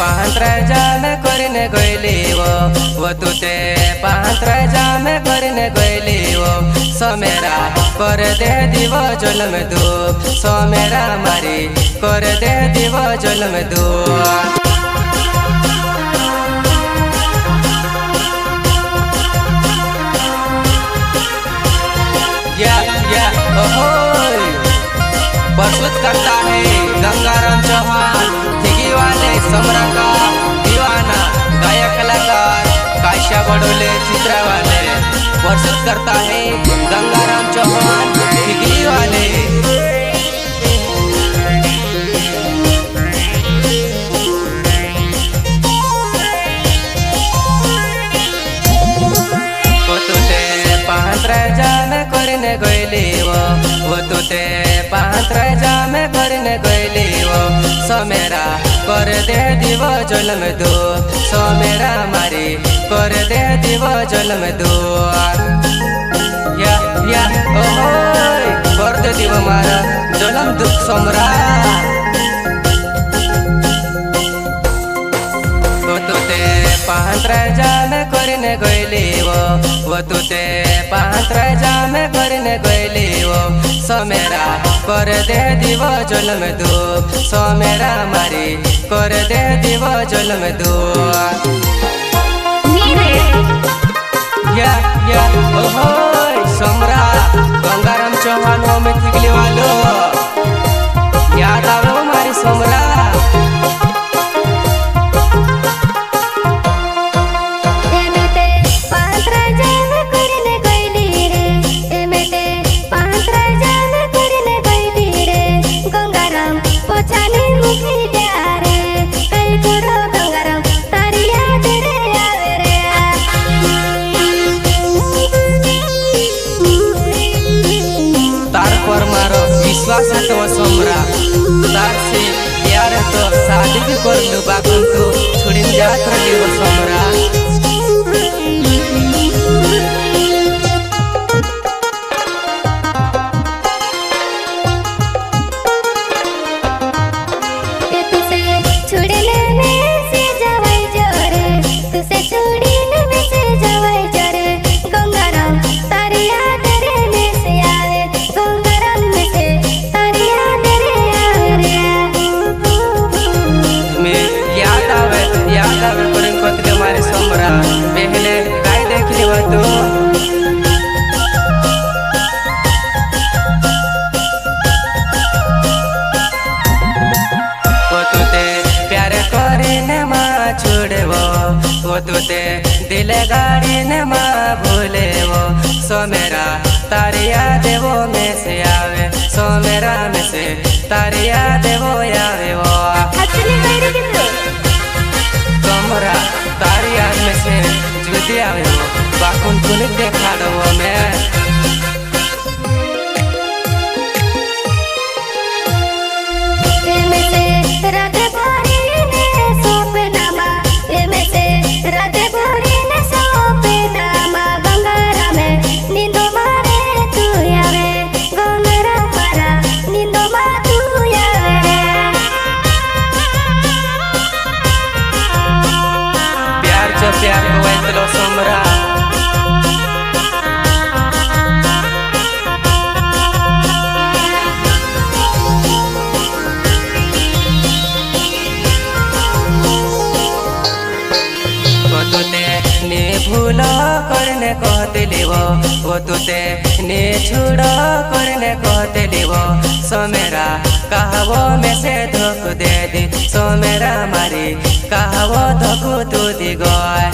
पांढऱ्या जामे करने गईली वो तू ते पांढऱ्या जामे करने गईली वो समेरा कर दे दिव जल में धूप समेरा मारी कर दे दिव जल में धूप प्रस्तुत करता है गंगाराम चौहान ठिगी वाले समरा का दीवाना गायक कलाकार काशा बडोले चित्रा वाले प्रस्तुत करता है गंगाराम चौहान ठिगी वाले पांढऱ्या जामे करने गईली वो तू ते पांढऱ्या जामे करने गईली वो समेरा कर दे दिव जल में धूप समेरा मारी कर दे दिव जल में धूप या ओहोय कर दे दिव मारा जलम दुख समरा पांढऱ्या जामे करने गईली वो तू ते पांढऱ्या जामे करने गईली वो समेरा कर दे दिव जल में धूप समेरा मारी कर दे दिव जल में धूप या ओहोय समरा गंगाराम चौहान हो में ठिगली वालो याद आवे मारी समरा विश्वास है तो समरा तार से यार तो शादी भी कर लू बाकुन तो छोड़ी जात रही वो समरा पहले गाय देख ली वो तू ते प्यार करे माँ छोड़े वो तू ते दिल गाड़ी ने माँ भूले वो समेरा तारी याद वो में से आवे समेरा में से तारी याद वो आवे वो समरा तारी याद में से जुदी आवे वो बाकुन कुल देखा दो मैं प्यार हुए तो समरा ने भूल करने कहते वो तुते ने छुड़ करने कहते वो समेरा कहवो में से धोख दे दी समेरा मारी कहवो धोखू तू दी गए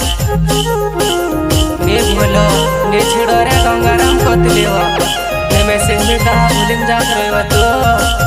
ने भूलो ने छुड़ रे गंगाराम कहते वो ने में से में कहा भूलिम जात रहे तू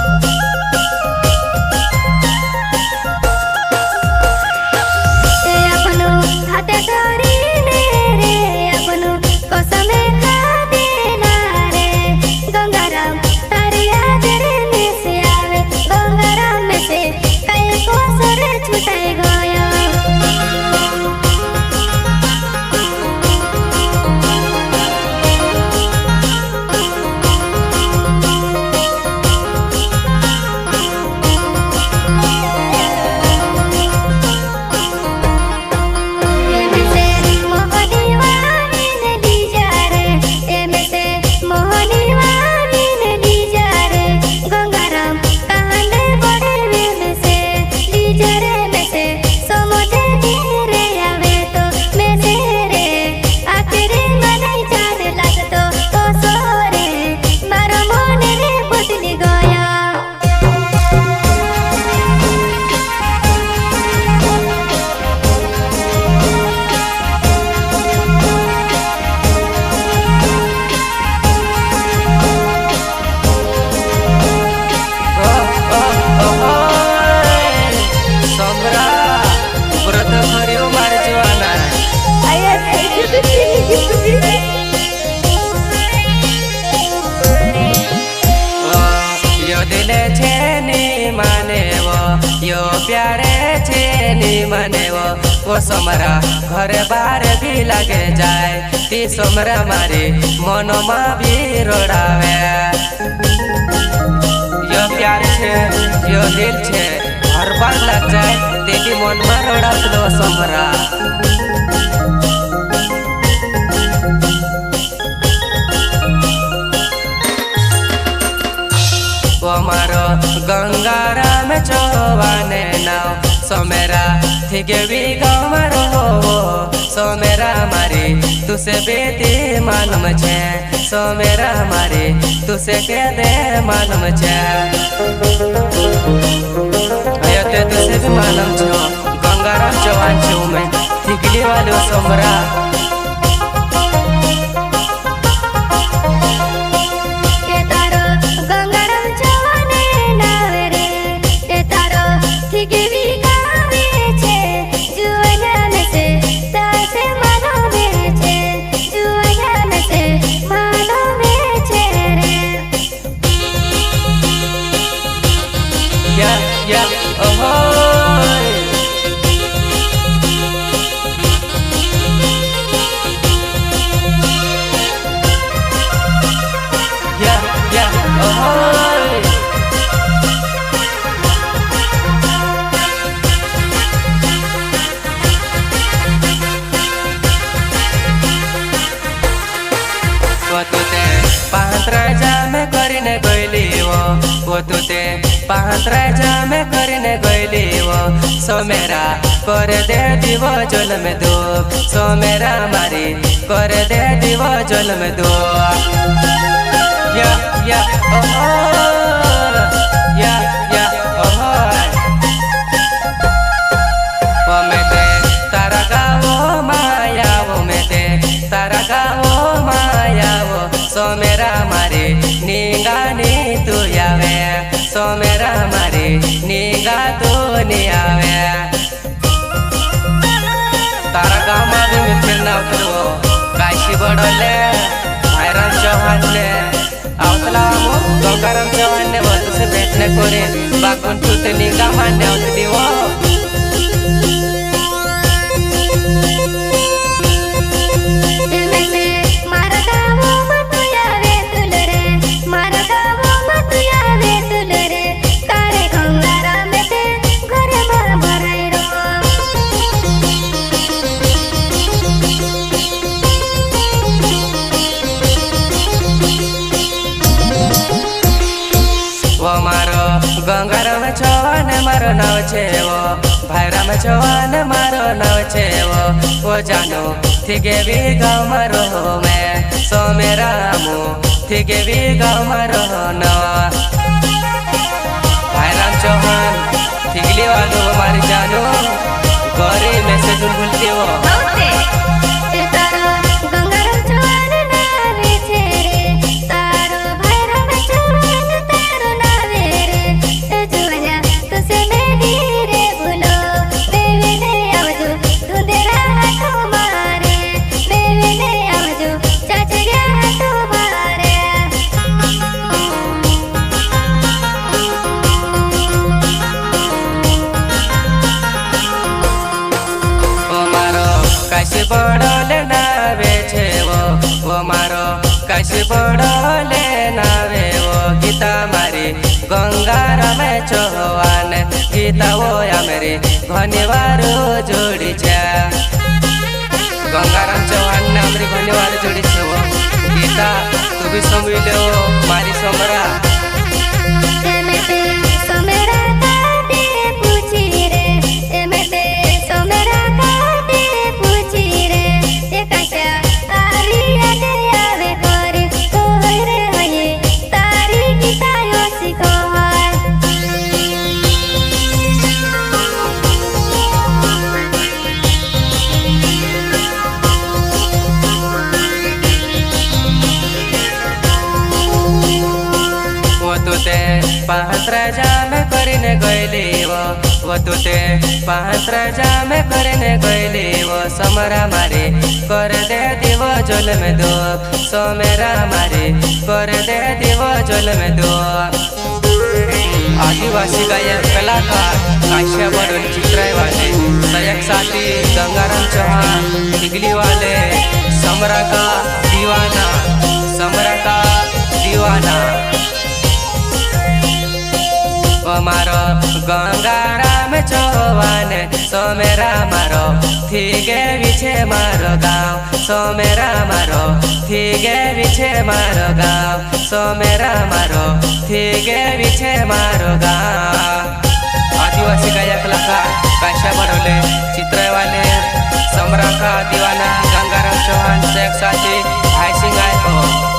नी मने वो सोमरा घरे बार भी लगे जाए ती सोमरा मारी मनो मा भी रोड़ावे। यो प्यार छे यो दिल छे हर बार लग जाए तेरी मन में रोड़ात लो सोमरा। वो मारो गंगारा में चौवाने नाव सोमेरा ठीक भी गाँव मारो सोमेरा मारी तुसे बेटी मालूम छे सोमेरा मारी तुसे के दे मालूम छे अयोते तुसे भी मालूम छो गंगाराम चौहान छू मैं ठिकली वालो सोमरा। में કરીને ગયેલી वो तुते पांतरा में કરીને ગયેલી वो सोमेरा कर दे दीवो जल में दो सोमेरा मारी कर दे दीवो जल में दो या ओहो या ओहो वो में ते तारा गाओ माया वो में ते तारा गाओ माया वो सोमेरा मारी निगा नी तू आवे सोमेरा मारी निगा तू नी आवे। तारा गाँव में भी मित्र ना उतरो काशी बड़ोले भाईराम चौहान ने आवतला मो गंगाराम चौहान ने वो तुसे बैठने कोरे बाकुन तुते निगा मान्य उतली वो गंगाराम चौहान मारो नाव छे वो भाईराम चौहान मारो नाव छे वो जानो ठीके भी गाँव मारो मैं सोमेरा मु ठीके भी गाँव मारो ना भाईराम चौहान ठीकली वालो मारी जानो गौरी मैसेज भूलती वो काशी बड़ोले नावे छे वो मारो काशी बड़ोले नावे वो गीता मारी गंगाराम चौहान गीता वो मेरी घनीवार जोड़ी छे गंगाराम चौहान ने हमारी घनीवार जोड़ी छे वो गीता तू भी समझ लो मारी सोमरा। पांतरा में करने गईली वो तुते पांतरा में करने गईली वो सोमरा मारी कर दे दीवो जल में दो सोमेरा मारी कर दे दीवो जल में दो आदिवासी गायक कलाकार काश्या बड़न चित्राई वाले सयक साथी गंगाराम चौहान हिगली वाले समरा का दीवाना मारो गंगाराम चौहान सोमेरा मारो थीगे विछे मारो गाँव सोमेरा मारो थीगे विछे मारो गाँव सोमेरा मारो थीगे विछे मारो गाँव। आदिवासी गायक कलाकार काश्या बड़ोले चित्र वाले समरा का दीवाना गंगाराम चौहान से एक साथी हाई सिंगाई को